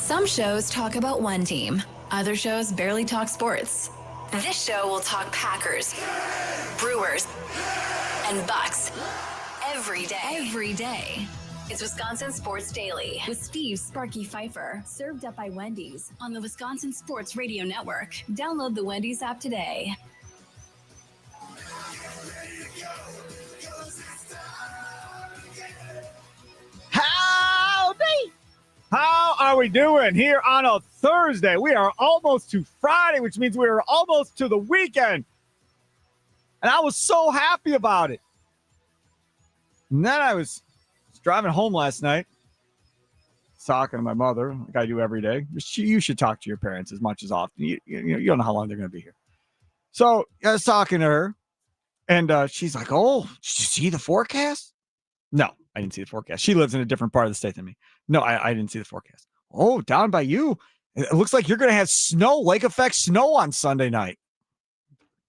Some shows talk about one team. Other shows barely talk sports. This show will talk Packers, Brewers, and Bucks every day. It's Wisconsin Sports Daily with Steve Sparky Fifer, served up by Wendy's on the Wisconsin Sports Radio Network. Download the Wendy's app today. Howdy! How are we doing here on a Thursday? We are almost to Friday, which means we are almost to the weekend. And I was so happy about it. And then I was driving home last night, talking to my mother, like I do every day. You should talk to your parents as much as often. You don't know how long they're going to be here. So I was talking to her, and she's like, "Oh, did you see the forecast?" No, I didn't see the forecast. She lives in a different part of the state than me. No, I didn't see the forecast. Oh, down by you, it looks like you're going to have snow, lake effect snow on Sunday night.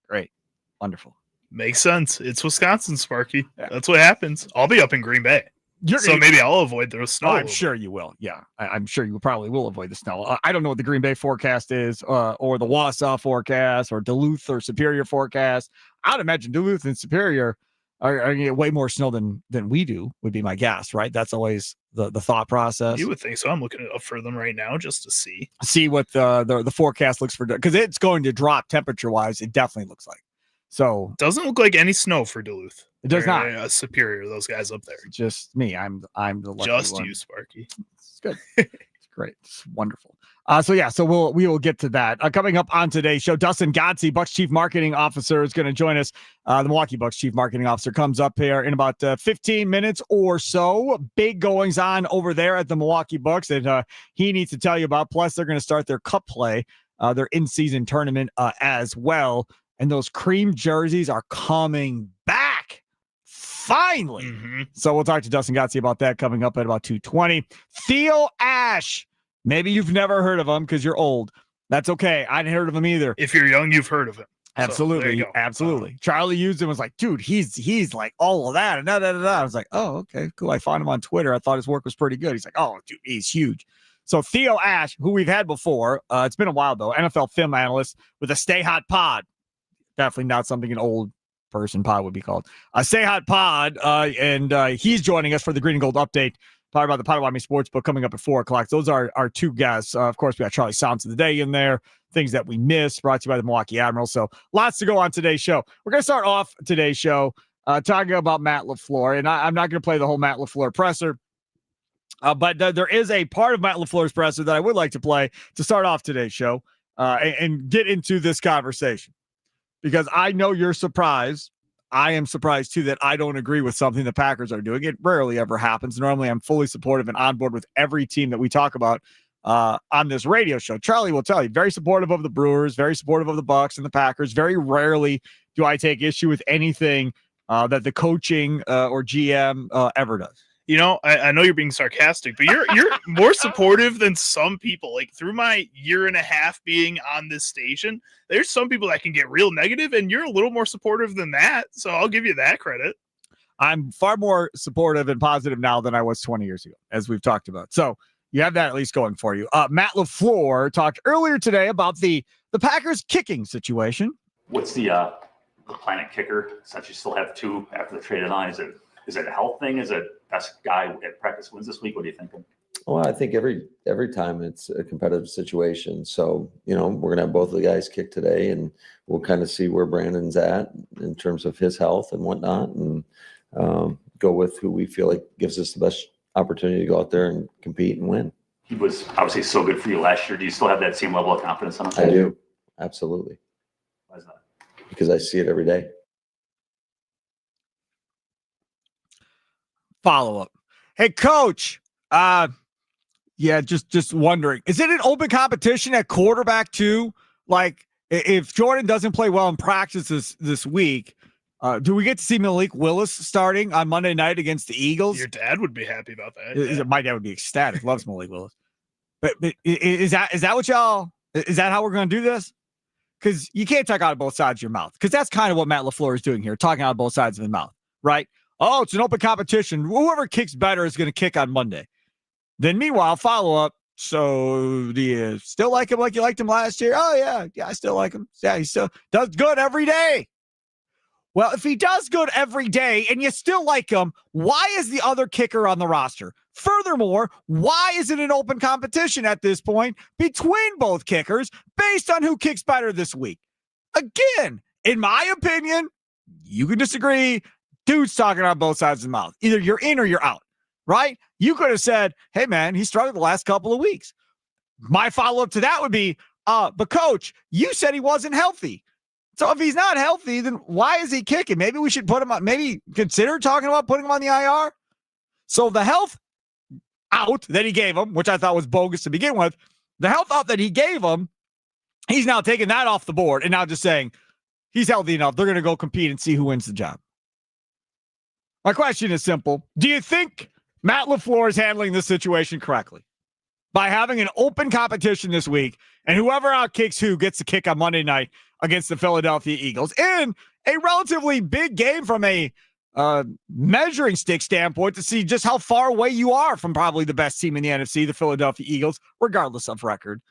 Great. Wonderful. Makes sense. It's Wisconsin, Sparky. Yeah. That's what happens. I'll be up in Green Bay. Maybe I'll avoid the snow. I'm sure you will. Yeah, I'm sure you probably will avoid the snow. I don't know what the Green Bay forecast is, or the Wausau forecast, or Duluth or Superior forecast. I'd imagine Duluth and Superior are going to get way more snow than we do, would be my guess, right? That's always the thought process. You would think so. I'm looking it up for them right now just to see what the forecast looks for, because it's going to drop temperature-wise. It definitely looks like. So doesn't look like any snow for Duluth. It does not. Superior, those guys up there. Just me. I'm the lucky just one. You, Sparky. It's good. It's great. It's wonderful. So we will get to that. Coming up on today's show, Dustin Godsey, Bucks Chief Marketing Officer, is going to join us. The Milwaukee Bucks Chief Marketing Officer comes up here in about 15 minutes or so. Big goings on over there at the Milwaukee Bucks that he needs to tell you about. Plus, they're going to start their cup play, their in-season tournament as well. And those cream jerseys are coming back. Finally. Mm-hmm. So we'll talk to Dustin Godsey about that coming up at about 2:20. Theo Ash. Maybe you've never heard of him because you're old. That's okay. I hadn't heard of him either. If you're young, you've heard of him. Absolutely. So absolutely. Charlie used him, was like, dude, he's like all of that. And I was like, oh, okay, cool. I found him on Twitter. I thought his work was pretty good. He's like, oh, dude, he's huge. So Theo Ash, who we've had before, it's been a while though, NFL film analyst with a Stay Hot Pod. Definitely not something an old person pod would be called. Stay Hot Pod, and he's joining us for the Green and Gold update. Talk about the Potawatomi Sportsbook coming up at 4 o'clock. Those are our two guests. Of course, we got Charlie Sounds of the Day in there, things that we missed, brought to you by the Milwaukee Admirals. So lots to go on today's show. We're going to start off today's show talking about Matt LaFleur, and I'm not going to play the whole Matt LaFleur presser, but there is a part of Matt LaFleur's presser that I would like to play to start off today's show and get into this conversation. Because I know you're surprised. I am surprised, too, that I don't agree with something the Packers are doing. It rarely ever happens. Normally, I'm fully supportive and on board with every team that we talk about on this radio show. Charlie will tell you, very supportive of the Brewers, very supportive of the Bucks and the Packers. Very rarely do I take issue with anything that the coaching or GM ever does. You know, I know you're being sarcastic, but you're more supportive than some people. Like through my year and a half being on this station, there's some people that can get real negative, and you're a little more supportive than that. So I'll give you that credit. I'm far more supportive and positive now than I was 20 years ago, as we've talked about. So you have that at least going for you. Matt LaFleur talked earlier today about the Packers kicking situation. What's the plan at kicker? Since you still have two after the trade deadline, is it a health thing? Is it best guy at practice wins this week? What are you thinking? Well, I think every time it's a competitive situation. So, we're going to have both of the guys kick today, and we'll kind of see where Brandon's at in terms of his health and whatnot, and go with who we feel like gives us the best opportunity to go out there and compete and win. He was obviously so good for you last year. Do you still have that same level of confidence on him? I do. Absolutely. Why is that? Because I see it every day. Follow-up. Hey, Coach. Just wondering, is it an open competition at quarterback too? Like, if Jordan doesn't play well in practice this week, do we get to see Malik Willis starting on Monday night against the Eagles? Your dad would be happy about that. Yeah. My dad would be ecstatic. Loves Malik Willis. But is that what y'all? Is that how we're going to do this? Because you can't talk out of both sides of your mouth. Because that's kind of what Matt LaFleur is doing here, talking out of both sides of his mouth, right? Oh, it's an open competition. Whoever kicks better is going to kick on Monday. Then meanwhile, follow-up, So do you still like him like you liked him last year? Oh, yeah. Yeah, I still like him. Yeah, he still does good every day. Well, if he does good every day and you still like him, why is the other kicker on the roster? Furthermore, why is it an open competition at this point between both kickers based on who kicks better this week? Again, in my opinion, you can disagree. Dude's talking out both sides of the mouth. Either you're in or you're out, right? You could have said, hey, man, he struggled the last couple of weeks. My follow-up to that would be, but coach, you said he wasn't healthy. So if he's not healthy, then why is he kicking? Maybe we should put him on, maybe consider talking about putting him on the IR. So the health out that he gave him, which I thought was bogus to begin with, the health out that he gave him, he's now taking that off the board and now just saying he's healthy enough. They're going to go compete and see who wins the job. My question is simple. Do you think Matt LaFleur is handling this situation correctly by having an open competition this week and whoever outkicks who gets the kick on Monday night against the Philadelphia Eagles in a relatively big game from a measuring stick standpoint to see just how far away you are from probably the best team in the NFC, the Philadelphia Eagles, regardless of record?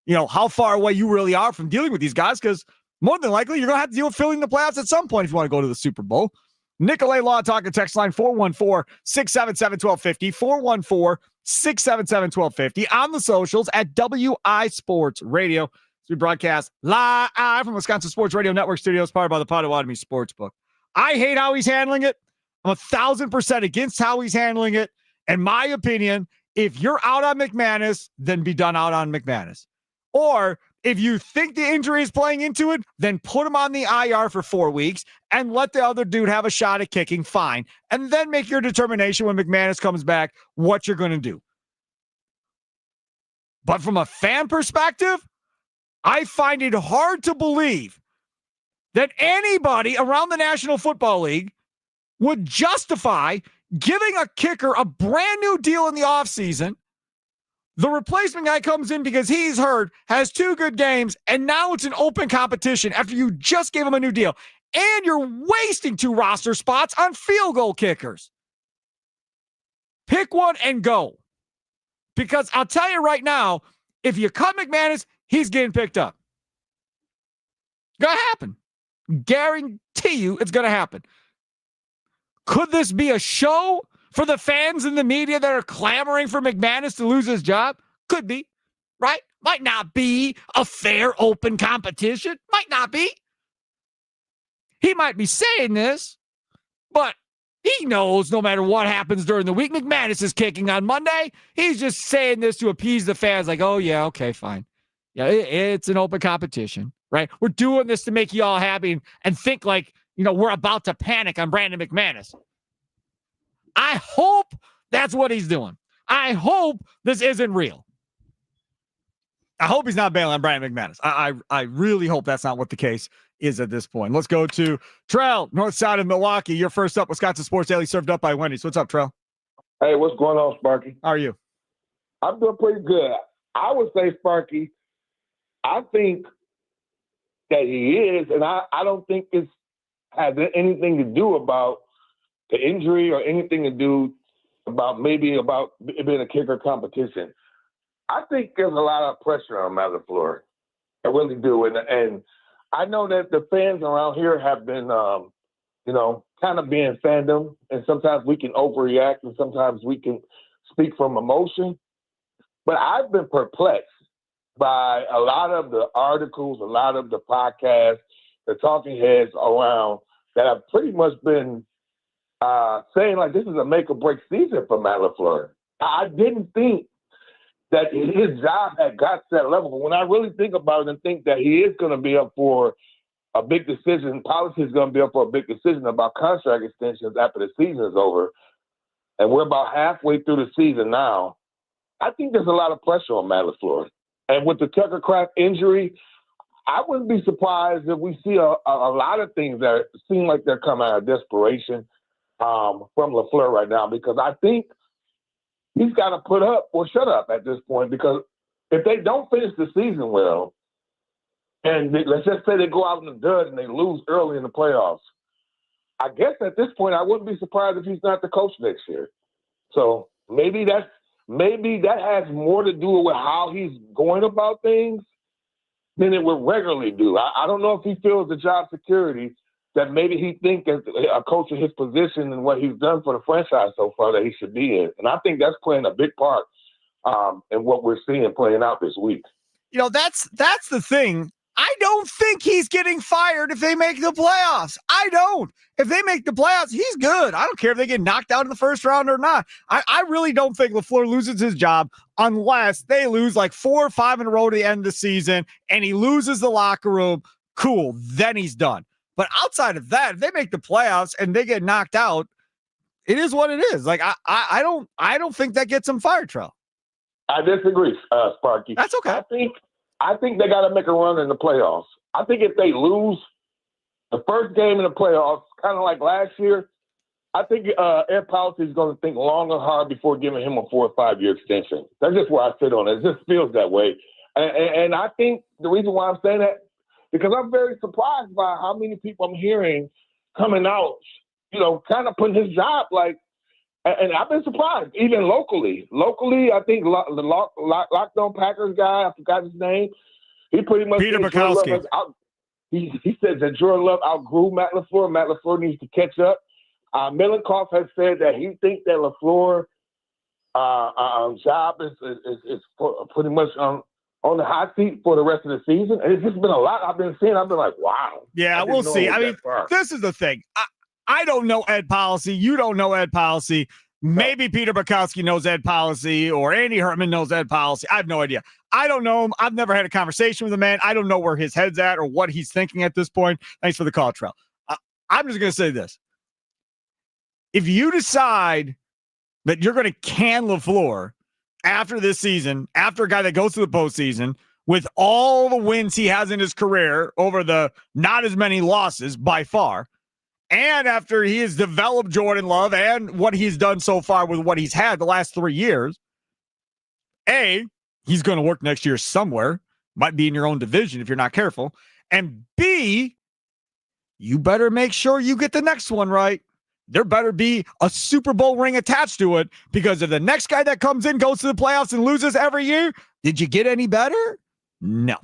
You know, how far away you really are from dealing with these guys, because more than likely you're going to have to deal with filling the playoffs at some point if you want to go to the Super Bowl. Nicolay Law Talking text line 414-677-1250, 414-677-1250 on the socials at WI Sports Radio. We broadcast live from Wisconsin Sports Radio Network studios, powered by the Potawatomi Sportsbook. I hate how he's handling it. I'm 1,000% against how he's handling it. In my opinion, if you're out on McManus, then be done out on McManus. Or if you think the injury is playing into it, then put him on the IR for 4 weeks and let the other dude have a shot at kicking, fine. And then make your determination when McManus comes back what you're going to do. But from a fan perspective, I find it hard to believe that anybody around the National Football League would justify giving a kicker a brand new deal in the offseason. The replacement guy comes in because he's hurt, has 2 good games, and now it's an open competition after you just gave him a new deal. And you're wasting 2 roster spots on field goal kickers. Pick one and go. Because I'll tell you right now, if you cut McManus, he's getting picked up. Gonna happen. Guarantee you it's gonna happen. Could this be a show for the fans and the media that are clamoring for McManus to lose his job? Could be, right? Might not be a fair, open competition. Might not be. He might be saying this, but he knows no matter what happens during the week, McManus is kicking on Monday. He's just saying this to appease the fans like, oh, yeah, okay, fine. Yeah, it's an open competition, right? We're doing this to make you all happy and think like, you know, we're about to panic on Brandon McManus. I hope that's what he's doing. I hope this isn't real. I hope he's not bailing on Brandon McManus. I really hope that's not what the case is at this point. Let's go to Trell, north side of Milwaukee. You're first up. Wisconsin Sports Daily, served up by Wendy's. What's up, Trell? Hey, what's going on, Sparky? How are you? I'm doing pretty good. I would say, Sparky, I think that he is, and I don't think it has anything to do about the injury or anything to do about it being a kicker competition. I think there's a lot of pressure on Matt LaFleur. I really do. And I know that the fans around here have been, kind of being fandom, and sometimes we can overreact and sometimes we can speak from emotion. But I've been perplexed by a lot of the articles, a lot of the podcasts, the talking heads around that have pretty much been saying like this is a make or break season for Matt LaFleur. I didn't think that his job had got to that level. But when I really think about it and think that he is going to be up for a big decision, policy is going to be up for a big decision about contract extensions after the season is over, and we're about halfway through the season now, I think there's a lot of pressure on Matt LaFleur. And with the Tucker Kraft injury, I wouldn't be surprised if we see a lot of things that seem like they're coming out of desperation from LaFleur right now, because I think he's got to put up or shut up at this point, because if they don't finish the season well, and let's just say they go out in the dud and they lose early in the playoffs, I guess at this point I wouldn't be surprised if he's not the coach next year. So maybe maybe that has more to do with how he's going about things than it would regularly do. I don't know if he feels the job security that maybe he thinks as a coach in his position and what he's done for the franchise so far that he should be in. And I think that's playing a big part in what we're seeing playing out this week. That's the thing. I don't think he's getting fired if they make the playoffs. I don't. If they make the playoffs, he's good. I don't care if they get knocked out in the first round or not. I really don't think LaFleur loses his job unless they lose like 4 or 5 in a row to the end of the season and he loses the locker room. Cool. Then he's done. But outside of that, if they make the playoffs and they get knocked out, it is what it is. Like I don't think that gets him fired, Trell. I disagree, Sparky. That's okay. I think they got to make a run in the playoffs. I think if they lose the first game in the playoffs, kind of like last year, I think Ed Policy is going to think long and hard before giving him a 4 or 5 year extension. That's just where I sit on it. It just feels that way. And I think the reason why I'm saying that, because I'm very surprised by how many people I'm hearing coming out, kind of putting his job like, and I've been surprised, even locally. Locally, I think the Locked On Packers guy, I forgot his name, he pretty much Peter Bukowski. He said that Jordan Love outgrew Matt LaFleur. Matt LaFleur needs to catch up. Milenkoff has said that he thinks that LaFleur job is pretty much on the hot seat for the rest of the season. And it's just been a lot I've been seeing. I've been like, wow. Yeah, we'll see. I mean, this is the thing. I don't know Ed Policy. You don't know Ed Policy. Maybe Peter Bukowski knows Ed Policy or Andy Herman knows Ed Policy. I have no idea. I don't know him. I've never had a conversation with the man. I don't know where his head's at or what he's thinking at this point. Thanks for the call, Trell. I'm just going to say this. If you decide that you're going to can LaFleur after this season, after a guy that goes to the postseason, with all the wins he has in his career over the not as many losses by far, and after he has developed Jordan Love and what he's done so far with what he's had the last 3 years, A, he's going to work next year somewhere. Might be in your own division if you're not careful. And B, you better make sure you get the next one right. There better be a Super Bowl ring attached to it, because if the next guy that comes in goes to the playoffs and loses every year, did you get any better? No.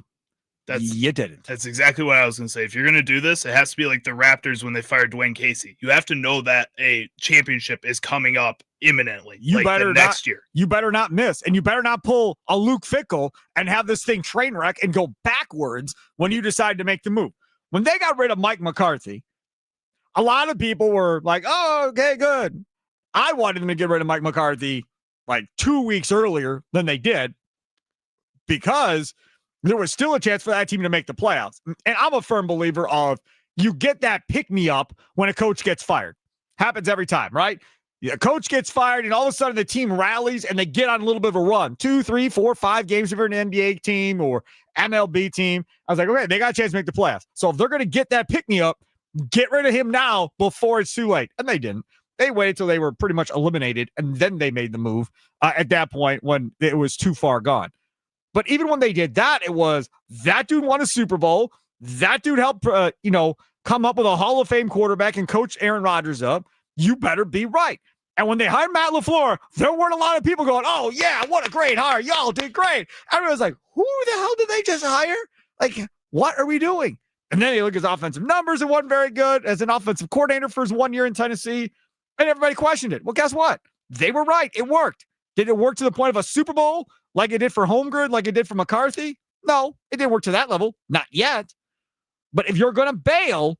You didn't. That's exactly what I was going to say. If you're going to do this, it has to be like the Raptors when they fired Dwayne Casey. You have to know that a championship is coming up imminently. You like better next year. You better not miss, and you better not pull a Luke Fickell and have this thing train wreck and go backwards when you decide to make the move. When they got rid of Mike McCarthy, a lot of people were like, "Oh, okay, good." I wanted them to get rid of Mike McCarthy like 2 weeks earlier than they did, because there was still a chance for that team to make the playoffs. And I'm a firm believer of you get that pick-me-up when a coach gets fired. Happens every time, right? A coach gets fired, and all of a sudden the team rallies, and they get on a little bit of a run. 2, 3, 4, 5 games if you're an NBA team or MLB team. I was like, okay, they got a chance to make the playoffs. So if they're going to get that pick-me-up, get rid of him now before it's too late. And they didn't. They waited till they were pretty much eliminated, and then they made the move at that point when it was too far gone. But even when they did that, it was that dude won a Super Bowl. That dude helped, come up with a Hall of Fame quarterback and coach Aaron Rodgers up. You better be right. And when they hired Matt LaFleur, there weren't a lot of people going, "Oh, yeah, what a great hire. Y'all did great." Everyone was like, who the hell did they just hire? Like, what are we doing? And then they look at his offensive numbers. It wasn't very good as an offensive coordinator for his 1 year in Tennessee. And everybody questioned it. Well, guess what? They were right. It worked. Did it work to the point of a Super Bowl like it did for Holmgren, like it did for McCarthy? No, it didn't work to that level. Not yet. But if you're going to bail,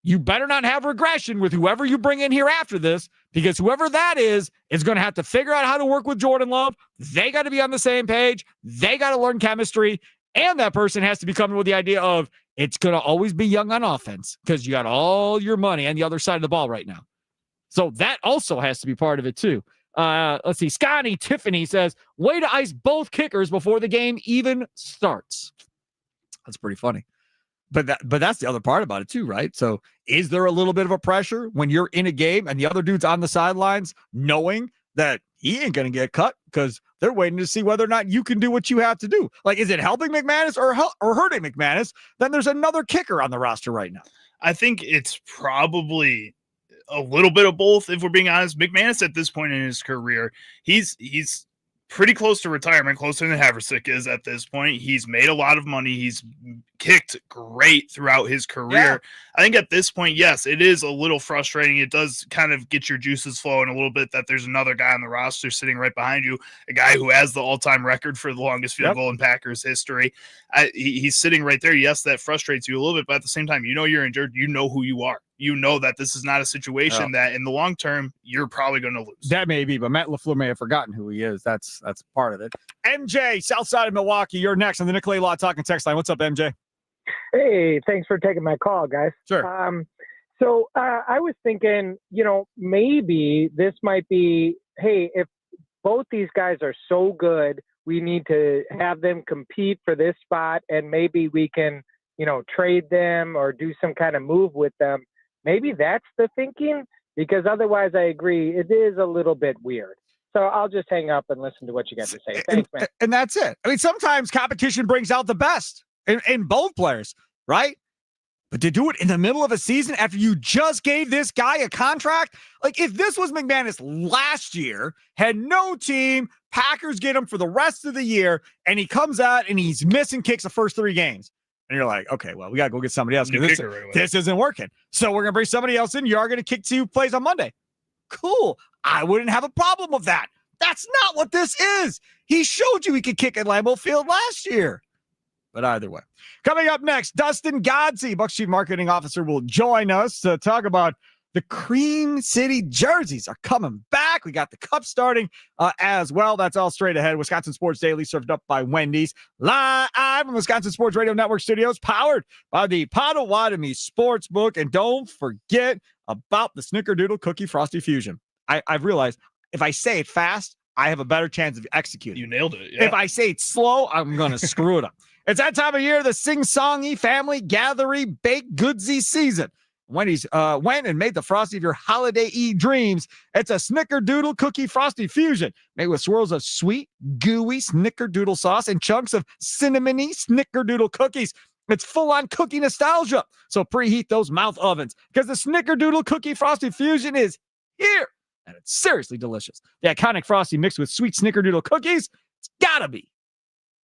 you better not have regression with whoever you bring in here after this, because whoever that is going to have to figure out how to work with Jordan Love. They got to be on the same page. They got to learn chemistry. And that person has to be coming with the idea of it's going to always be young on offense because you got all your money on the other side of the ball right now. So that also has to be part of it too. Let's see. Scotty Tiffany says, way to ice both kickers before the game even starts. That's pretty funny. But that's the other part about it too, right? So is there a little bit of a pressure when you're in a game and the other dude's on the sidelines knowing that he ain't going to get cut because they're waiting to see whether or not you can do what you have to do? Like, is it helping McManus or hurting McManus? Then there's another kicker on the roster right now. I think it's probably a little bit of both, if we're being honest. McManus at this point in his career, he's pretty close to retirement, closer than Haversick is at this point. He's made a lot of money. He's kicked great throughout his career. Yeah. I think at this point, yes, it is a little frustrating. It does kind of get your juices flowing a little bit that there's another guy on the roster sitting right behind you, a guy who has the all-time record for the longest field goal in Packers history. He's sitting right there. Yes, that frustrates you a little bit, but at the same time, you know you're injured. You know who you are. You know that this is not a situation that in the long term, you're probably going to lose. That may be, but Matt LaFleur may have forgotten who he is. That's part of it. MJ, south side of Milwaukee, you're next on the Nicolay Law Talking text line. What's up, MJ? Hey, thanks for taking my call, guys. Sure. I was thinking, maybe this might be, hey, if both these guys are so good, we need to have them compete for this spot, and maybe we can, trade them or do some kind of move with them. Maybe that's the thinking, because otherwise I agree, it is a little bit weird. So I'll just hang up and listen to what you got to say. Thanks, man. And that's it. I mean, sometimes competition brings out the best in both players, right? But to do it in the middle of a season after you just gave this guy a contract, like if this was McManus last year, had no team, Packers get him for the rest of the year, and he comes out and he's missing kicks the first 3 games. And you're like, okay, well, we got to go get somebody else. This isn't working. So we're going to bring somebody else in. You are going to kick 2 plays on Monday. Cool. I wouldn't have a problem with that. That's not what this is. He showed you he could kick at Lambeau Field last year. But either way. Coming up next, Dustin Godsey, Bucs Chief Marketing Officer, will join us to talk about the Cream City jerseys are coming back. We got the Cup starting as well. That's all straight ahead. Wisconsin Sports Daily, served up by Wendy's. Live from Wisconsin Sports Radio Network studios, powered by the Potawatomi Sportsbook. And don't forget about the Snickerdoodle Cookie Frosty Fusion. I've realized if I say it fast, I have a better chance of executing. You nailed it. Yeah. If I say it slow, I'm going to screw it up. It's that time of year, the sing-songy, family, gathery, baked goodsy season. Wendy's went and made the Frosty of your holiday dreams. It's a Snickerdoodle Cookie Frosty Fusion made with swirls of sweet, gooey Snickerdoodle sauce and chunks of cinnamony Snickerdoodle cookies. It's full-on cookie nostalgia. So preheat those mouth ovens because the Snickerdoodle Cookie Frosty Fusion is here. And it's seriously delicious. The iconic Frosty mixed with sweet Snickerdoodle cookies. It's gotta be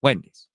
Wendy's.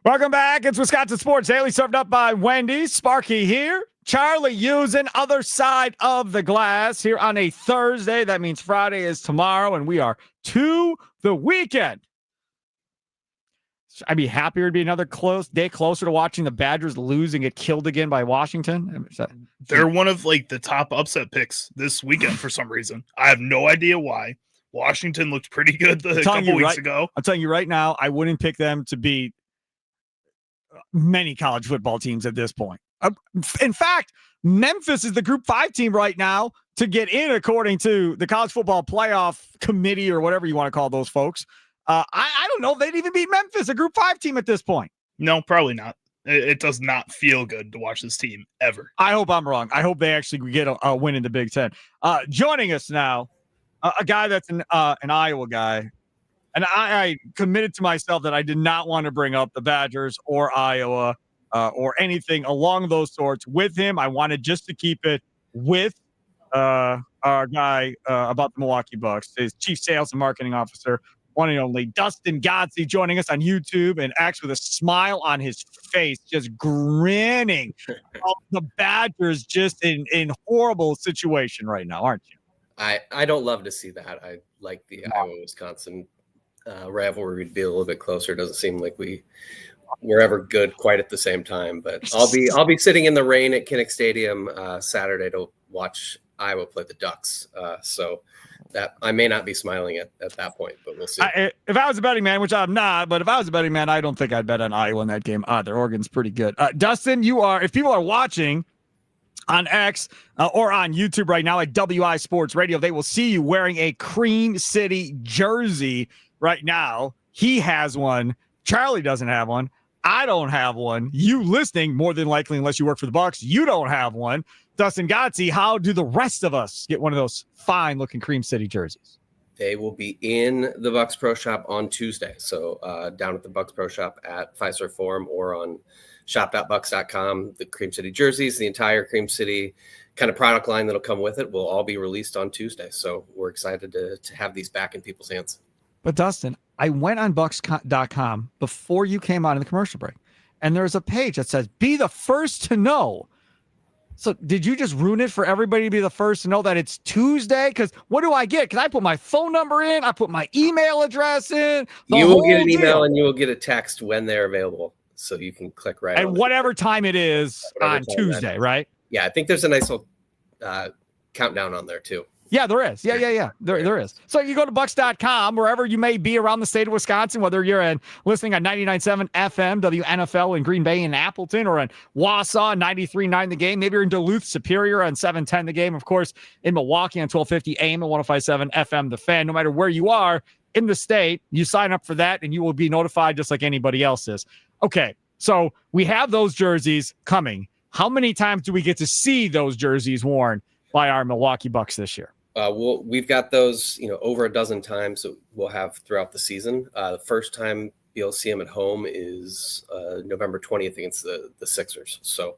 Welcome back. It's Wisconsin Sports Daily, served up by Wendy's. Sparky here. Charlie using other side of the glass here on a Thursday. That means Friday is tomorrow, and we are to the weekend. I'd be happier to be another day closer to watching the Badgers lose and get killed again by Washington. They're one of like the top upset picks this weekend for some reason. I have no idea why. Washington looked pretty good a couple weeks ago. I'm telling you right now, I wouldn't pick them to beat many college football teams at this point. In fact, Memphis is the Group 5 team right now to get in, according to the College Football Playoff Committee or whatever you want to call those folks. I don't know if they'd even beat Memphis, a Group 5 team at this point. No, probably not. It does not feel good to watch this team ever. I hope I'm wrong. I hope they actually get a win in the Big Ten. Joining us now, a guy that's an Iowa guy. And I committed to myself that I did not want to bring up the Badgers or Iowa or anything along those sorts with him. I wanted just to keep it with our guy about the Milwaukee Bucks, his chief sales and marketing officer, one and only Dustin Godsey, joining us on YouTube and actually with a smile on his face, just grinning. The Badgers just in horrible situation right now, aren't you? I don't love to see that. I like the Iowa-Wisconsin rivalry to be a little bit closer. It doesn't seem like we're ever good quite at the same time, but I'll be sitting in the rain at Kinnick Stadium Saturday to watch Iowa play the Ducks. So that I may not be smiling at that point, but we'll see. If I was a betting man, which I'm not, but if I was a betting man, I don't think I'd bet on Iowa in that game either. Oregon's pretty good. Dustin, if people are watching on X or on YouTube right now at WI Sports Radio, they will see you wearing a Cream City jersey right now. He has one. Charlie doesn't have one. I don't have one. You listening, more than likely, unless you work for the Bucks, you don't have one. Dustin Godsey, how do the rest of us get one of those fine-looking Cream City jerseys? They will be in the Bucks Pro Shop on Tuesday. So down at the Bucks Pro Shop at Fifer Forum or on shop.bucks.com, the Cream City jerseys, the entire Cream City kind of product line that'll come with it will all be released on Tuesday. So we're excited to have these back in people's hands. But Dustin, I went on bucks.com before you came on in the commercial break, and there's a page that says, be the first to know. So did you just ruin it for everybody to be the first to know that it's Tuesday? Because what do I get? Because I put my phone number in, I put my email address in. You will get an email and you will get a text when they're available. So you can click right and whatever time it is on Tuesday, right? Yeah, I think there's a nice little countdown on there too. Yeah, there is. Yeah. There is. So you go to bucks.com, wherever you may be around the state of Wisconsin, whether you're listening on 99.7 FM, WNFL in Green Bay and Appleton, or in Wausau, 93.9 The Game. Maybe you're in Duluth, Superior on 710 The Game. Of course, in Milwaukee on 1250 AM and 105.7 FM The Fan. No matter where you are in the state, you sign up for that and you will be notified just like anybody else is. Okay, so we have those jerseys coming. How many times do we get to see those jerseys worn by our Milwaukee Bucks this year? We've got those, over a dozen times that we'll have throughout the season. The first time you'll see them at home is November 20th against the Sixers. So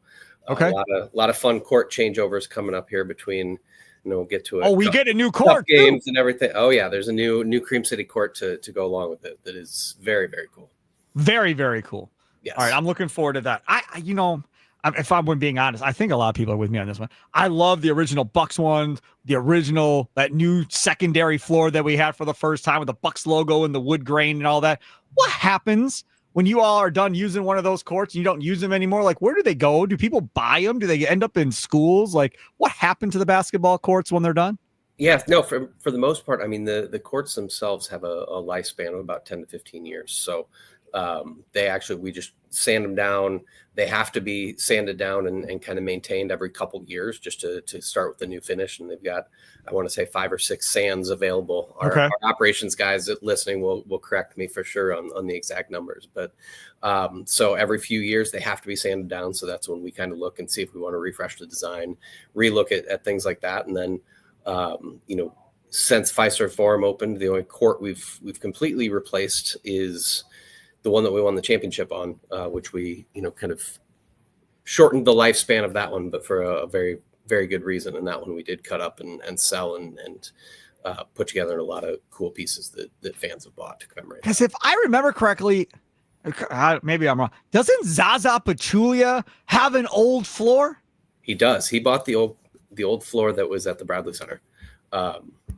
okay, a lot of fun court changeovers coming up here between. We'll get to it. Oh, we get a new court games and everything. Oh yeah, there's a new Cream City court to go along with it. That is very, very cool. Very, very cool. Yes. All right, I'm looking forward to that. If I'm being honest, I think a lot of people are with me on this one. I love the original Bucks ones, that new secondary floor that we had for the first time with the Bucks logo and the wood grain and all that. What happens when you all are done using one of those courts and you don't use them anymore? Like, where do they go? Do people buy them? Do they end up in schools? Like, what happened to the basketball courts when they're done? Yeah, no, for the most part, I mean, the courts themselves have a lifespan of about 10 to 15 years. So we just sand them down. They have to be sanded down and kind of maintained every couple years just to start with the new finish. And they've got, I want to say 5 or 6 sands available. Our operations guys that listening will correct me for sure on the exact numbers. But so every few years they have to be sanded down. So that's when we kind of look and see if we want to refresh the design, relook at things like that. And then, since Fifer Forum opened, the only court we've completely replaced is the one that we won the championship on, which we, kind of shortened the lifespan of that one, but for a very, very good reason. And that one we did cut up and sell and put together a lot of cool pieces that fans have bought to commemorate. Because if I remember correctly, Maybe I'm wrong. Doesn't Zaza Pachulia have an old floor? He does. He bought the old floor that was at the Bradley Center.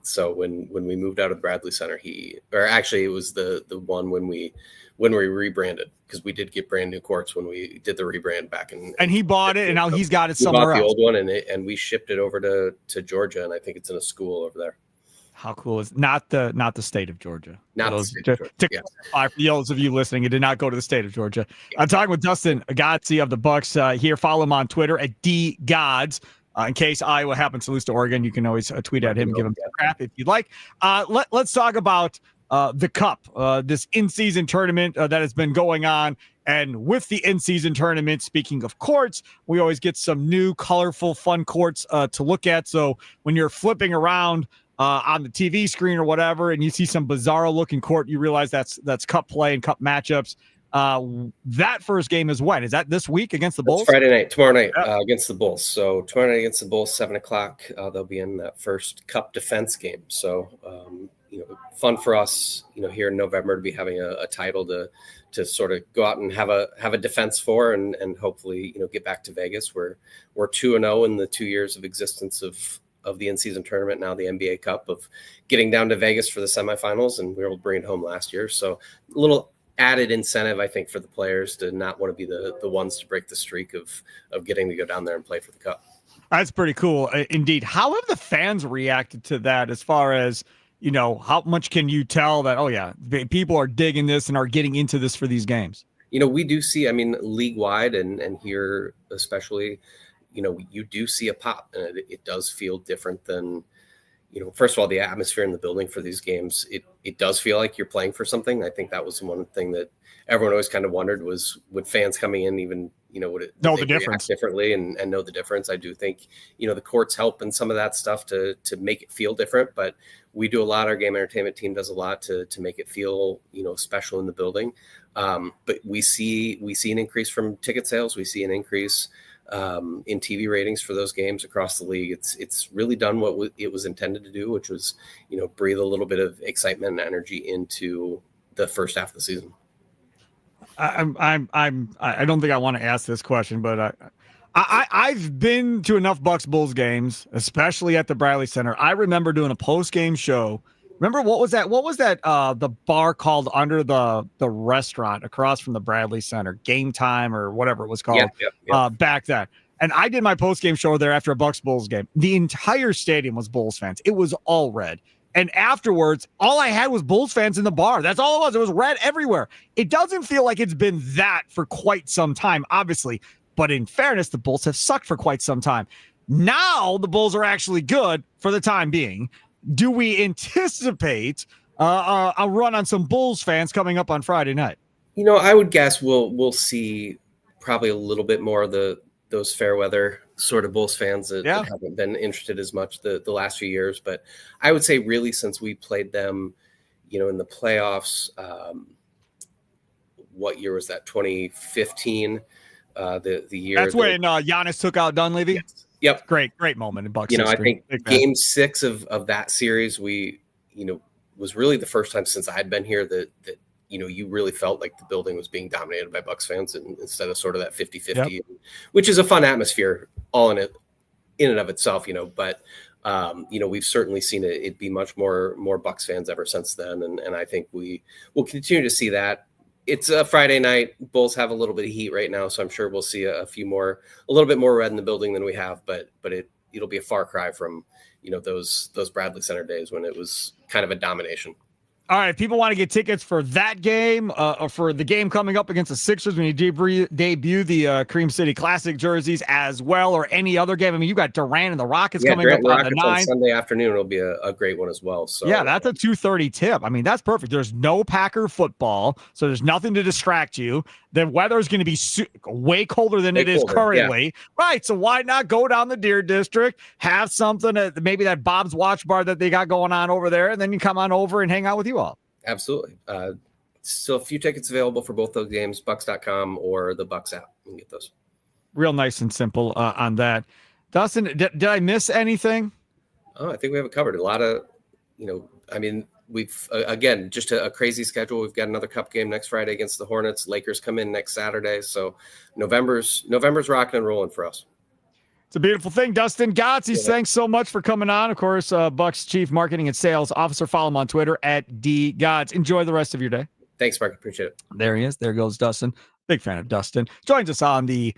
So when we moved out of the Bradley Center, it was the one when we rebranded, because we did get brand new courts when we did the rebrand back in. And he bought it, and now he's got it somewhere else. He bought the old one, and we shipped it over to Georgia, and I think it's in a school over there. How cool is not the state of Georgia? Not the state of Georgia. Yes. For those of you listening, it did not go to the state of Georgia. Yeah. I'm talking with Dustin Godsey of the Bucks here. Follow him on Twitter at DGods. In case Iowa happens to lose to Oregon, you can always tweet at him, give him crap if you'd like. Let's talk about the Cup, this in-season tournament that has been going on. And with the in-season tournament, speaking of courts, we always get some new, colorful, fun courts to look at. So when you're flipping around on the TV screen or whatever, and you see some bizarro-looking court, you realize that's Cup play and Cup matchups. That first game is when? Is that this week against the Bulls? It's Friday night, tomorrow night against the Bulls. So tomorrow night against the Bulls, 7:00. They'll be in that first Cup defense game. So fun for us, here in November to be having a title to sort of go out and have a defense for, and hopefully get back to Vegas. We're 2-0 in the 2 years of existence of the in-season tournament, now the NBA Cup, of getting down to Vegas for the semifinals, and we were able to bring it home last year. So a little added incentive, I think, for the players to not want to be the ones to break the streak of getting to go down there and play for the Cup. That's pretty cool, indeed. How have the fans reacted to that, as far as, how much can you tell that, oh yeah, people are digging this and are getting into this for these games? We do see, league-wide and here especially, you do see a pop, and it does feel different than, first of all, the atmosphere in the building for these games. It does feel like you're playing for something. I think that was one thing that everyone always kind of wondered was, would fans coming in even, would it know the difference differently and know the difference? I do think, the courts help in some of that stuff to make it feel different, but we do a lot. Our game entertainment team does a lot to make it feel, special in the building. But we see an increase from ticket sales. We see an increase in TV ratings for those games across the league. It's really done what it was intended to do, which was, breathe a little bit of excitement and energy into the first half of the season. I don't think I want to ask this question, but I've been to enough Bucks Bulls games, especially at the Bradley Center. I remember doing a post-game show. Remember what was that? The bar called under the restaurant across from the Bradley Center, Game Time or whatever it was called back then. And I did my post-game show there after a Bucks Bulls game. The entire stadium was Bulls fans. It was all red. And afterwards, all I had was Bulls fans in the bar. That's all it was. It was red everywhere. It doesn't feel like it's been that for quite some time, obviously. But in fairness, the Bulls have sucked for quite some time. Now the Bulls are actually good for the time being. Do we anticipate a run on some Bulls fans coming up on Friday night? I would guess we'll see probably a little bit more of those fair weather sort of Bulls fans that haven't been interested as much the last few years. But I would say really since we played them, in the playoffs, what year was that? 2015, the year. That's when Giannis took out Dunleavy. Yes. Yep. Great moment in Bucks history. I think game 6 of that series, we, was really the first time since I'd been here that you really felt like the building was being dominated by Bucks fans instead of sort of that 50-50, which is a fun atmosphere all in and of itself, but we've certainly seen it be much more Bucks fans ever since then. And I think we will continue to see that. It's a Friday night. Bulls have a little bit of heat right now, so I'm sure we'll see a little bit more red in the building than we have, but it'll be a far cry from, those Bradley Center days when it was kind of a domination. All right, if people want to get tickets for that game or for the game coming up against the Sixers when you debut the Cream City Classic jerseys as well, or any other game. I mean, you got Durant and the Rockets coming up on the 9th. On Sunday afternoon will be a great one as well. So yeah, that's a 2:30 tip. I mean, that's perfect. There's no Packer football, so there's nothing to distract you. The weather is going to be way colder than it is currently. Yeah. Right, so why not go down the Deer District, have something at maybe that Bob's Watch Bar that they got going on over there, and then you come on over and hang out with you all. Absolutely. Still a few tickets available for both those games, bucks.com or the Bucks app. You can get those. Real nice and simple on that. Dustin, did I miss anything? Oh, I think we have it covered. A lot of, we've again, just a crazy schedule. We've got another cup game next Friday against the Hornets. Lakers come in next Saturday. So November's rocking and rolling for us. It's a beautiful thing. Dustin Godsey, thanks so much for coming on. Of course, Bucks Chief Marketing and Sales Officer. Follow him on Twitter at DGods. Enjoy the rest of your day. Thanks, Mark. Appreciate it. There he is. There goes Dustin. Big fan of Dustin. Joins us on the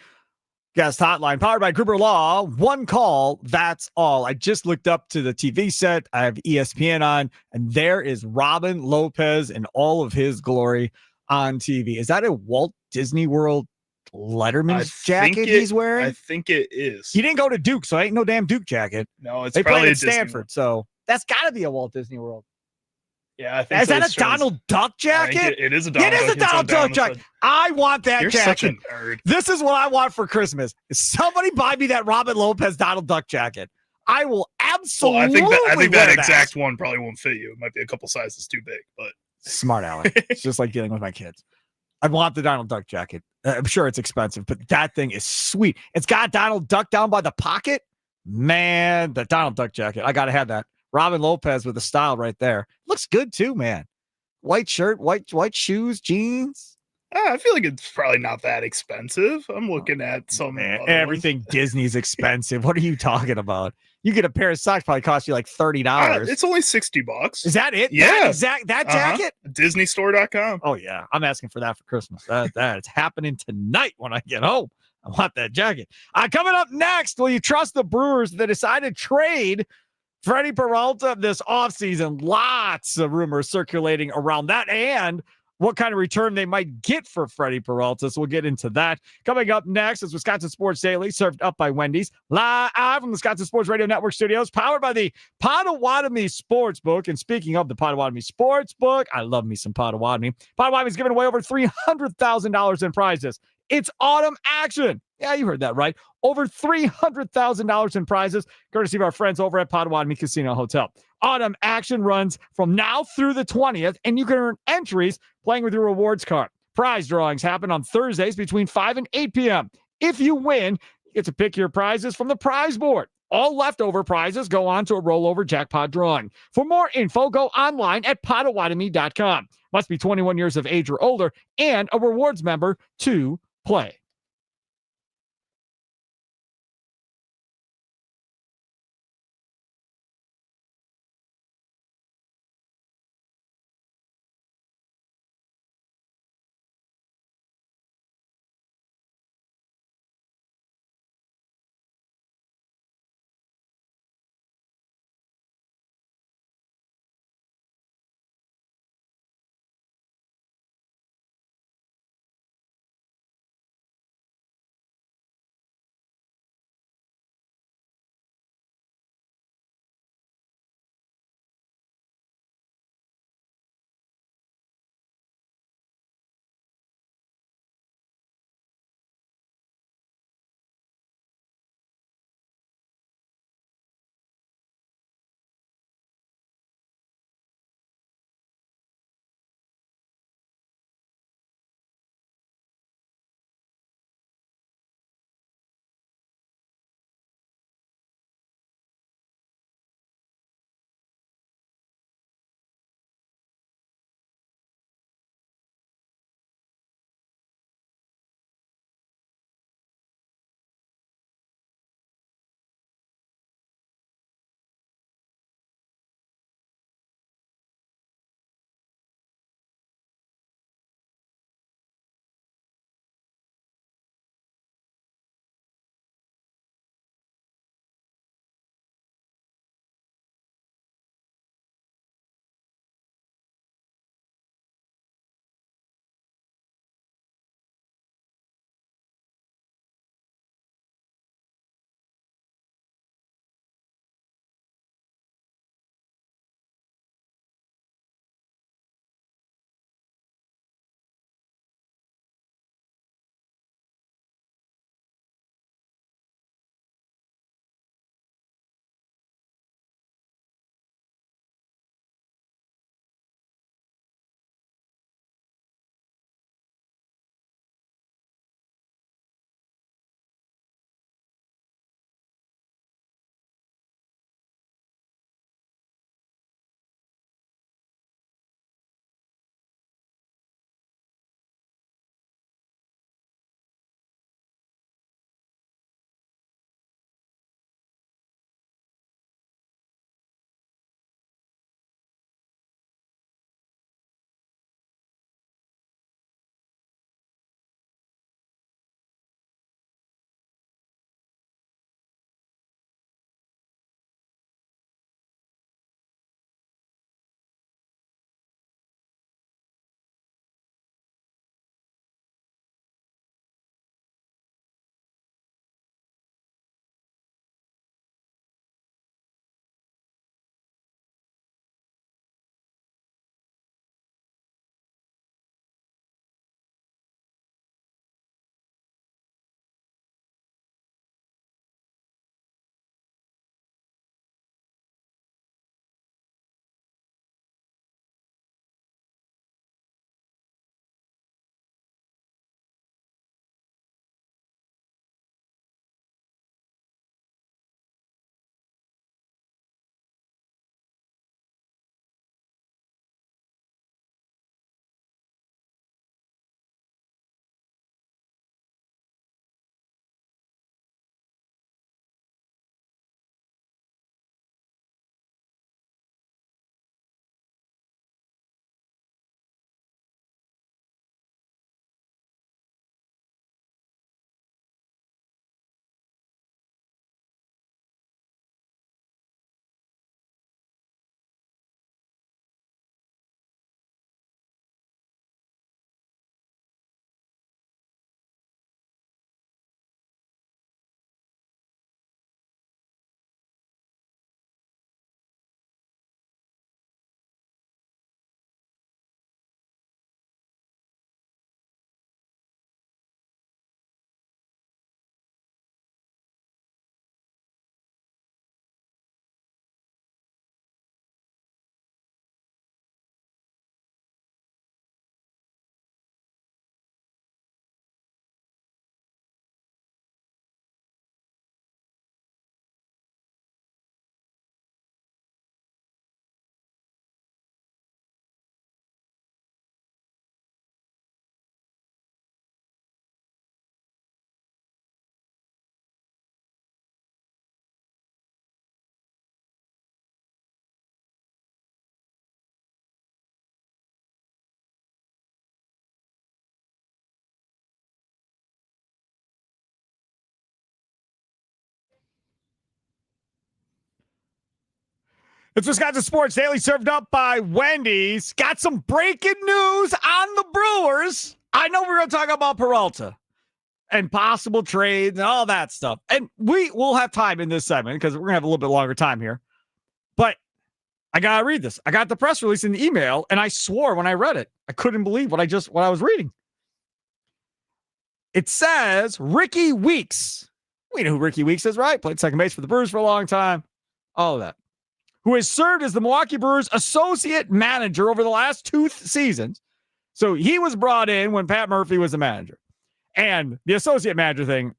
guest hotline, powered by Gruber Law. One call, that's all. I just looked up to the TV set. I have ESPN on, and there is Robin Lopez in all of his glory on TV. Is that a Walt Disney World Letterman's jacket he's wearing? I think it is. He didn't go to Duke, so it ain't no damn Duke jacket. No, it's they probably played a at Stanford, so that's got to be a Walt Disney World. Yeah, I think is that a Donald Duck jacket? It is a Donald. It is a Donald Duck jacket. I want that You're jacket. Such a nerd. This is what I want for Christmas. Somebody buy me that Robin Lopez Donald Duck jacket. I will absolutely. Well, I think that wear exact one probably won't fit you. It might be a couple sizes too big, but smart Alec. It's just like dealing with my kids. I want the Donald Duck jacket. I'm sure it's expensive, but that thing is sweet. It's got Donald Duck down by the pocket. Man, the Donald Duck jacket. I gotta have that. Robin Lopez with the style right there. Looks good too, man. White shirt, white shoes, jeans. I feel like it's probably not that expensive. I'm looking at some. Everything Disney's expensive. What are you talking about? You get a pair of socks probably cost you like $30. It's only $60. Is that it? Yeah, that jacket. DisneyStore.com. Oh yeah, I'm asking for that for Christmas. That's happening tonight when I get home. I want that jacket. Coming up next, will you trust the Brewers that decided to trade Freddie Peralta this offseason? Lots of rumors circulating around that and what kind of return they might get for Freddie Peralta. So we'll get into that. Coming up next is Wisconsin Sports Daily, served up by Wendy's, live from the Wisconsin Sports Radio Network studios, powered by the Potawatomi Sportsbook. And speaking of the Potawatomi Sportsbook, I love me some Potawatomi. Potawatomi's giving away over $300,000 in prizes. It's autumn action. Yeah, you heard that right. Over $300,000 in prizes, courtesy of our friends over at Potawatomi Casino Hotel. Autumn action runs from now through the 20th, and you can earn entries playing with your rewards card. Prize drawings happen on Thursdays between 5 and 8 p.m. If you win, you get to pick your prizes from the prize board. All leftover prizes go on to a rollover jackpot drawing. For more info, go online at Potawatomi.com. Must be 21 years of age or older and a rewards member to play. It's Wisconsin Sports Daily, served up by Wendy's. Got some breaking news on the Brewers. I know we're going to talk about Peralta and possible trades and all that stuff. And we will have time in this segment because we're going to have a little bit longer time here. But I got to read this. I got the press release in the email, and I swore when I read it. I couldn't believe what I was reading. It says Ricky Weeks. We know who Ricky Weeks is, right? Played second base for the Brewers for a long time. All of that. Who has served as the Milwaukee Brewers associate manager over the last 2 seasons. So he was brought in when Pat Murphy was the manager. And the associate manager thing,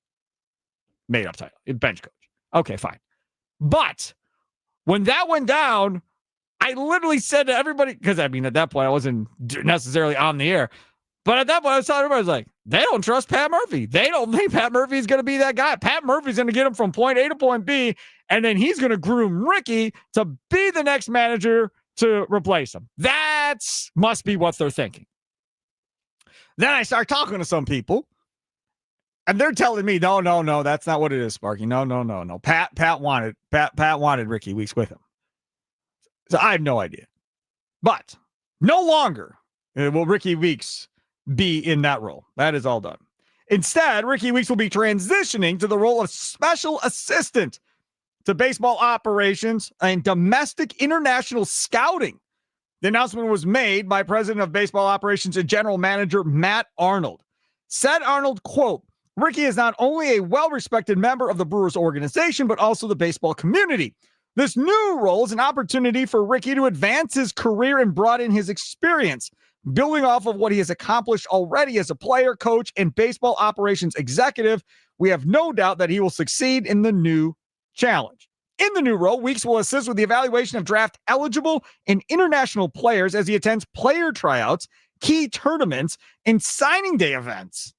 made up title, bench coach. Okay, fine. But when that went down, I literally said to everybody, because I mean, at that point, I wasn't necessarily on the air. But at that point, I was telling everybody, I was like, they don't trust Pat Murphy. They don't think Pat Murphy is going to be that guy. Pat Murphy's going to get him from point A to point B, and then he's going to groom Ricky to be the next manager to replace him. That must be what they're thinking. Then I start talking to some people, and they're telling me, no, that's not what it is, Sparky. No. Pat wanted Ricky Weeks with him. So I have no idea. But no longer will Ricky Weeks be in that role. That is all done. Instead, Ricky Weeks will be transitioning to the role of special assistant to baseball operations and domestic international scouting. The announcement was made by President of Baseball Operations and General Manager Matt Arnold. Said Arnold, quote, Ricky is not only a well-respected member of the Brewers organization, but also the baseball community. This new role is an opportunity for Ricky to advance his career and broaden his experience. Building off of what he has accomplished already as a player, coach, and baseball operations executive, we have no doubt that he will succeed in the new challenge. In the new role, Weeks will assist with the evaluation of draft eligible and international players as he attends player tryouts, key tournaments, and signing day events.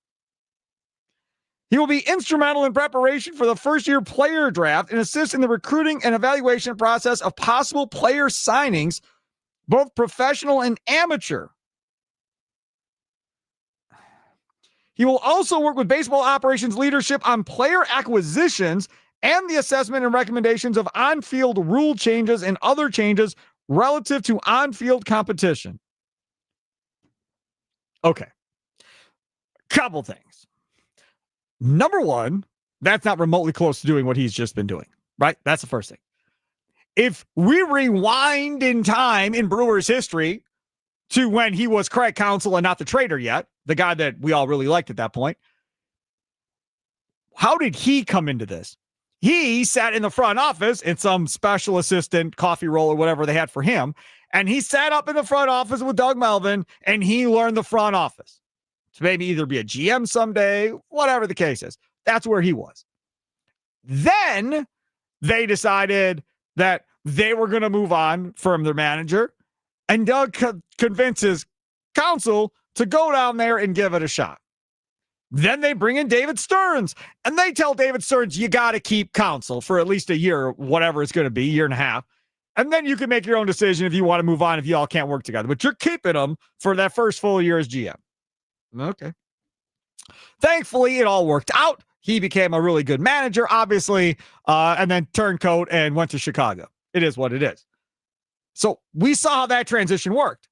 He will be instrumental in preparation for the first-year player draft and assist in the recruiting and evaluation process of possible player signings, both professional and amateur. He will also work with baseball operations leadership on player acquisitions and the assessment and recommendations of on-field rule changes and other changes relative to on-field competition. Okay. Couple things. Number one, that's not remotely close to doing what he's just been doing, right? That's the first thing. If we rewind in time in Brewers history to when he was Craig Counsell and not the trader yet, the guy that we all really liked at that point, how did he come into this? He sat in the front office in some special assistant coffee roll or whatever they had for him, and he sat up in the front office with Doug Melvin, and he learned the front office to maybe either be a GM someday, whatever the case is. That's where he was. Then they decided that they were going to move on from their manager, and Doug convinces Counsell to go down there and give it a shot. Then they bring in David Stearns, and they tell David Stearns, you got to keep Counsell for at least a year, whatever it's going to be, year and a half. And then you can make your own decision if you want to move on, if you all can't work together. But you're keeping him for that first full year as GM. Okay. Thankfully, it all worked out. He became a really good manager, obviously, and then turned coat and went to Chicago. It is what it is. So we saw how that transition worked.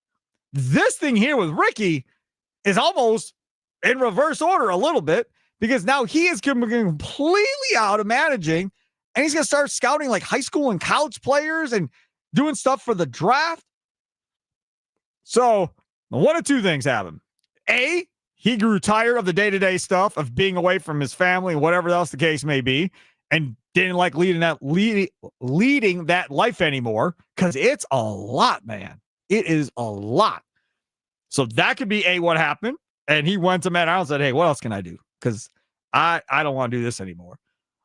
This thing here with Ricky is almost in reverse order a little bit, because now he is completely out of managing, and he's going to start scouting like high school and college players and doing stuff for the draft. So one of two things happen. A, he grew tired of the day-to-day stuff of being away from his family, whatever else the case may be, and didn't like leading that life anymore, because it's a lot, man. It is a lot. So that could be A, what happened. And he went to Matt Arnold and said, hey, what else can I do? Because I don't want to do this anymore.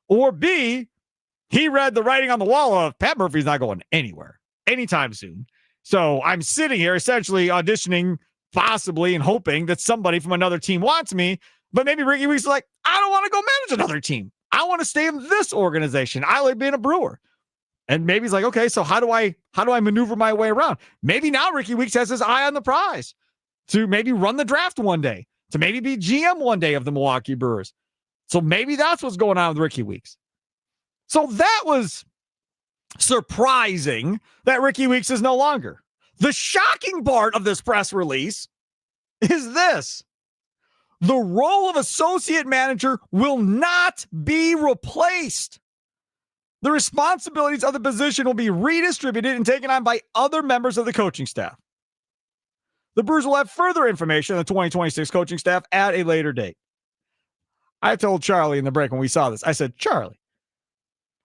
Or B, he read the writing on the wall of Pat Murphy's not going anywhere anytime soon. So I'm sitting here essentially auditioning, possibly, and hoping that somebody from another team wants me. But maybe Ricky Weeks is like, I don't want to go manage another team. I want to stay in this organization. I like being a Brewer. And maybe he's like, okay, so how do I maneuver my way around? Maybe now Ricky Weeks has his eye on the prize to maybe run the draft one day, to maybe be GM one day of the Milwaukee Brewers. So maybe that's what's going on with Ricky Weeks. So that was surprising that Ricky Weeks is no longer. The shocking part of this press release is this. The role of associate manager will not be replaced. The responsibilities of the position will be redistributed and taken on by other members of the coaching staff. The Brewers will have further information on the 2026 coaching staff at a later date. I told Charlie in the break when we saw this, I said, Charlie,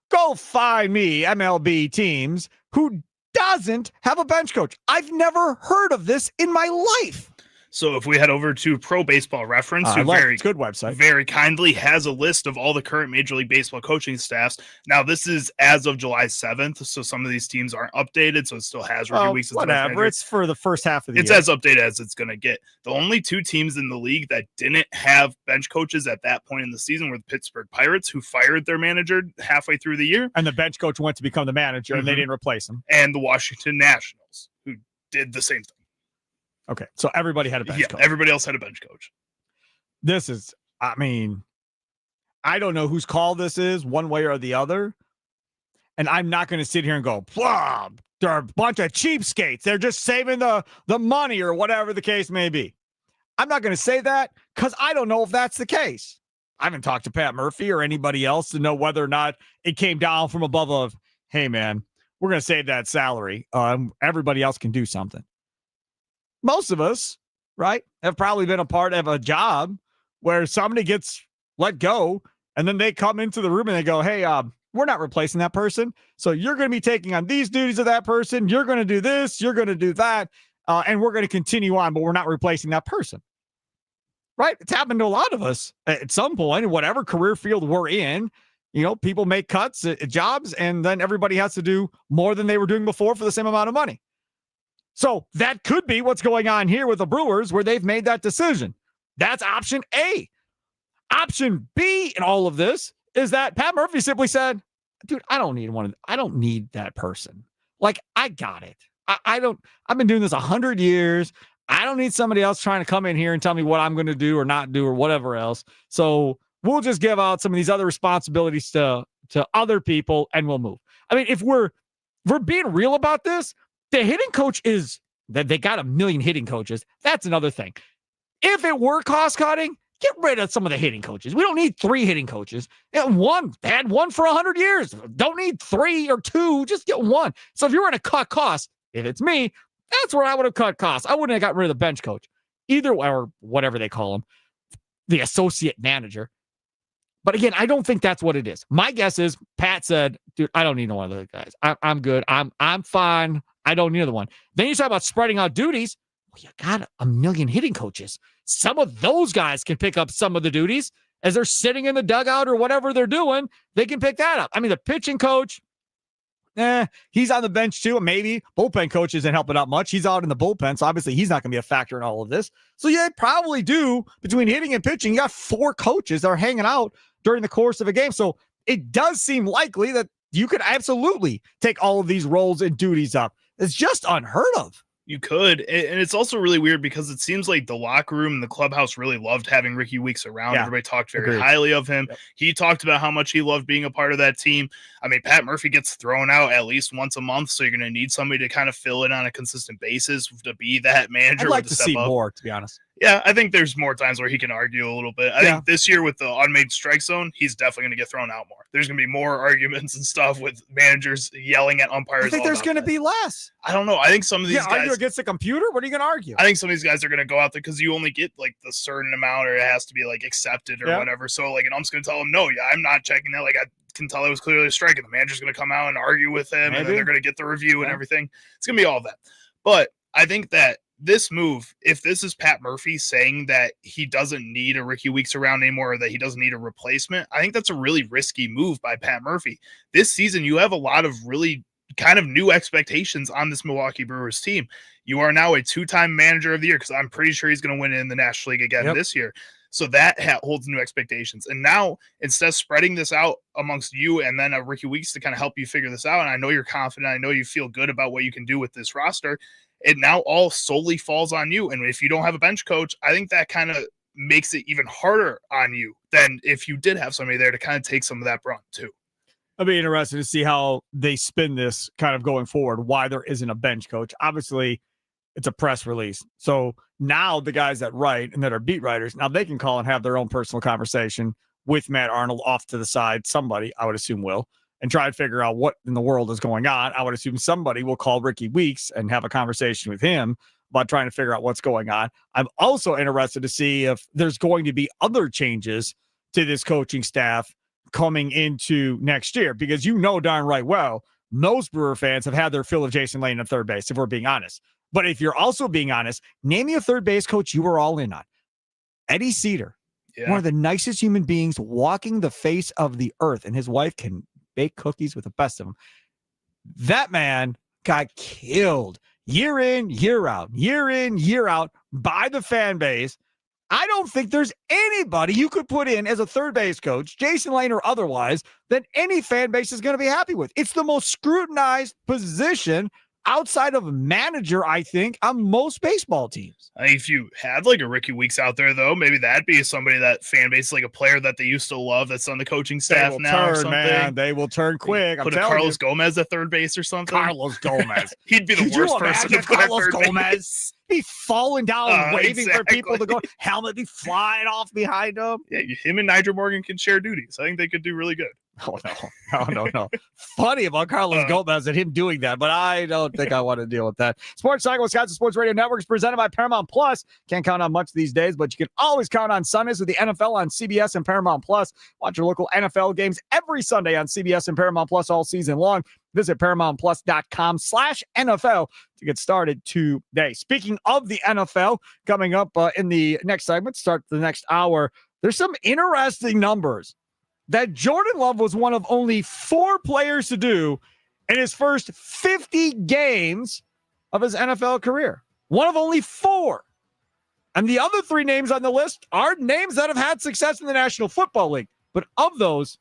go find me MLB teams who doesn't have a bench coach. I've never heard of this in my life. So if we head over to Pro Baseball Reference, who it's a good website, very kindly has a list of all the current Major League Baseball coaching staffs. Now, this is as of July 7th, so some of these teams aren't updated, so it still has Ricky Weeks. Whatever, it's for the first half of the year. It's as updated as it's going to get. The only two teams in the league that didn't have bench coaches at that point in the season were the Pittsburgh Pirates, who fired their manager halfway through the year. And the bench coach went to become the manager, and they didn't replace him. And the Washington Nationals, who did the same thing. Okay, so everybody had a bench coach. Everybody else had a bench coach. This is, I don't know whose call this is, one way or the other. And I'm not going to sit here and go, blah, they're a bunch of cheapskates. They're just saving the money or whatever the case may be. I'm not going to say that because I don't know if that's the case. I haven't talked to Pat Murphy or anybody else to know whether or not it came down from above of, hey, man, we're going to save that salary. Everybody else can do something. Most of us, right, have probably been a part of a job where somebody gets let go and then they come into the room and they go, hey, we're not replacing that person. So you're going to be taking on these duties of that person. You're going to do this. You're going to do that. And we're going to continue on, but we're not replacing that person. Right? It's happened to a lot of us at some point in whatever career field we're in. You know, people make cuts at jobs and then everybody has to do more than they were doing before for the same amount of money. So that could be what's going on here with the Brewers where they've made that decision. That's option A. Option B in all of this is that Pat Murphy simply said, dude, I don't need that person. Like, I got it. I've been doing this 100 years. I don't need somebody else trying to come in here and tell me what I'm going to do or not do or whatever else. So we'll just give out some of these other responsibilities to other people and we'll move. I mean, if we're being real about this, the hitting coach is that they got a million hitting coaches. That's another thing. If it were cost cutting, get rid of some of the hitting coaches. We don't need 3 hitting coaches. They had one for 100 years. Don't need 3 or 2. Just get one. So if you were going to cut costs, if it's me, that's where I would have cut costs. I wouldn't have got rid of the bench coach, either or whatever they call him, the associate manager. But again, I don't think that's what it is. My guess is Pat said, dude, I don't need one of those guys. I'm good. I'm fine. I don't need another one. Then you talk about spreading out duties. Well, you got a million hitting coaches. Some of those guys can pick up some of the duties as they're sitting in the dugout or whatever they're doing. They can pick that up. I mean, the pitching coach, he's on the bench too. Maybe bullpen coach isn't helping out much. He's out in the bullpen, so obviously he's not going to be a factor in all of this. So yeah, probably do between hitting and pitching. You got 4 coaches that are hanging out during the course of a game. So it does seem likely that you could absolutely take all of these roles and duties up. It's just unheard of. You could. And it's also really weird because it seems like the locker room and the clubhouse really loved having Ricky Weeks around. Yeah, everybody talked very highly of him. Yep. He talked about how much he loved being a part of that team. I mean, Pat Murphy gets thrown out at least once a month, so you're going to need somebody to kind of fill in on a consistent basis to be that manager. I'd like to see more, to be honest. Yeah, I think there's more times where he can argue a little bit. I think this year with the unmade strike zone, he's definitely going to get thrown out more. There's going to be more arguments and stuff with managers yelling at umpires. I think there's going to be less. I don't know. I think some of these guys argue against the computer. What are you going to argue? I think some of these guys are going to go out there because you only get like the certain amount, or it has to be like accepted or whatever. So like an ump's going to tell him, no, I'm not checking that. Like I can tell it was clearly a strike, and the manager's going to come out and argue with him, and then they're going to get the review and everything. It's going to be all that. But I think that this move, if this is Pat Murphy saying that he doesn't need a Ricky Weeks around anymore, or that he doesn't need a replacement, I think that's a really risky move by Pat Murphy. This season, you have a lot of really kind of new expectations on this Milwaukee Brewers team. You are now a 2-time manager of the year, because I'm pretty sure he's going to win it in the National League again this year. So that holds new expectations. And now, instead of spreading this out amongst you and then a Ricky Weeks to kind of help you figure this out, and I know you're confident, I know you feel good about what you can do with this roster, it now all solely falls on you. And if you don't have a bench coach, I think that kind of makes it even harder on you than if you did have somebody there to kind of take some of that brunt too. I'll be interested to see how they spin this kind of going forward, why there isn't a bench coach. Obviously, it's a press release. So now the guys that write and that are beat writers, now they can call and have their own personal conversation with Matt Arnold off to the side. Somebody, I would assume, will, and try and figure out what in the world is going on. I would assume somebody will call Ricky Weeks and have a conversation with him about trying to figure out what's going on. I'm also interested to see if there's going to be other changes to this coaching staff coming into next year, because you know darn right well, most Brewer fans have had their fill of Jason Lane at third base, if we're being honest. But if you're also being honest, name me a third base coach you were all in on. Eddie Cedar, one of the nicest human beings walking the face of the earth, and his wife can bake cookies with the best of them. That man got killed year in, year out by the fan base. I don't think there's anybody you could put in as a third base coach, Jason Lane or otherwise, that any fan base is going to be happy with. It's the most scrutinized position outside of manager, I think, on most baseball teams. If you had like a Ricky Weeks out there, though, maybe that'd be somebody that fan base, like a player that they used to love that's on the coaching staff now or something. Man, they will turn quick. Put a Carlos Gomez at third base or something. Carlos Gomez. He'd be the worst person to put Carlos at third Gomez. base. Be falling down, waving for exactly. people to go. Helmet be flying off behind him. Yeah, him and Nigel Morgan can share duties. I think they could do really good. Oh, no. Funny about Carlos Gomez and him doing that, but I don't think I want to deal with that. Sports Cycle, Wisconsin Sports Radio Network is presented by Paramount Plus. Can't count on much these days, but you can always count on Sundays with the NFL on CBS and Paramount Plus. Watch your local NFL games every Sunday on CBS and Paramount Plus all season long. Visit ParamountPlus.com/NFL to get started today. Speaking of the NFL, coming up in the next segment, start the next hour, there's some interesting numbers that Jordan Love was one of only 4 players to do in his first 50 games of his NFL career. One of only 4. And the other 3 names on the list are names that have had success in the National Football League. But of those,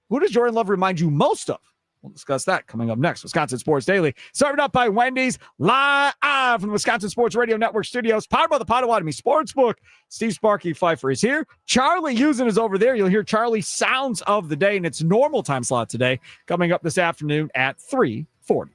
who does Jordan Love remind you most of? We'll discuss that coming up next. Wisconsin Sports Daily, served up by Wendy's, live from the Wisconsin Sports Radio Network studios, powered by the Potawatomi Sportsbook. Steve Sparky Fifer is here. Charlie Usen is over there. You'll hear Charlie's sounds of the day in its normal time slot today, coming up this afternoon at 3:40.